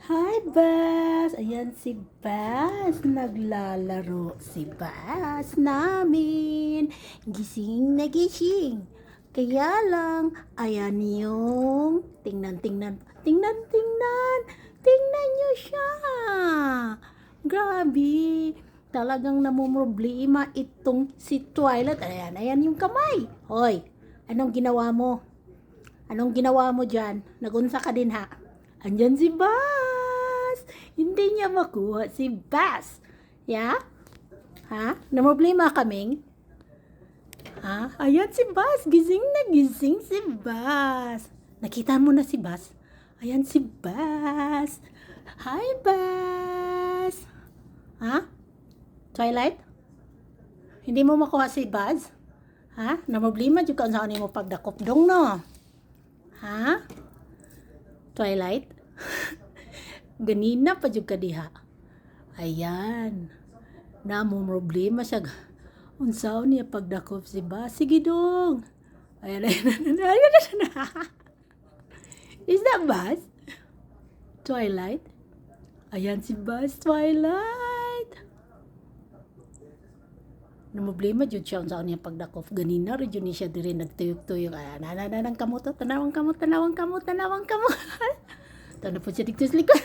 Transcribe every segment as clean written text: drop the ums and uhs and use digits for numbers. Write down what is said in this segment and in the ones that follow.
Hi, Bas! Ayan si Bas. Naglalaro si Bas namin. Gising na gising. Kaya lang, ayan yung tingnan. Tingnan nyo siya. Grabe. Talagang namumroblema itong si Twilight. Ayan yung kamay. Hoy, anong ginawa mo? Anong ginawa mo dyan? Nagunsa ka din ha? Andyan si Bas! Hindi niya makuha si Bas. Ya? Ha? Na problema kaming? Ha? Ayan si Bas. Gising na gising si Bas. Nakita mo na si Bas? Ayan si Bas. Hi, Bas. Ha? Twilight? Hindi mo makuha si Bas? Ha? Na problema juga sa mo pagdakop dong no? Ha? Twilight? Ganina pa juga diha. Ayan. Namo problema siya. Unsaon niya pagdakop si Bas? Sige dong. Ayan. Is that Bas? Twilight? Ayan si Bas, Twilight. Problema jud siya unsaon niya pagdakop. Ganina rin jud ni siya diri nagtuyok-tuyok. Nanang kamot, tanawang kamot. Tanda po siya dito sa likod.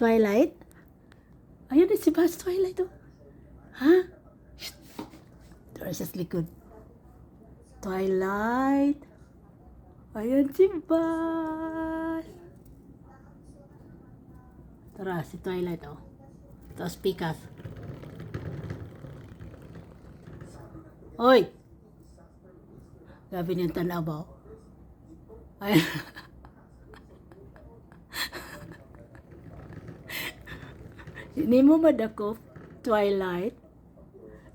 Twilight? Ayun na si Bas, Twilight oh. Ha? Shh. Tara siya sa likod. Twilight? Ayan si Bas. Tara, si Twilight oh. Tapos pikas. Hoy! Gabi niyang tanaw ba? Ay. Hindi mo madakop, Twilight?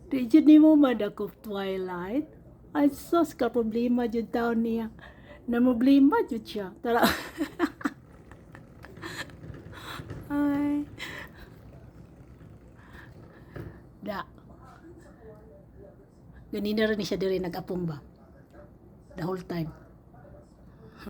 Di mo madakop, Twilight? Ay, sos ka problema dyan taon niya. Na problema dyan siya. Tara. Ay. Da. Ganina rin siya diri nag-apong ba? The whole time.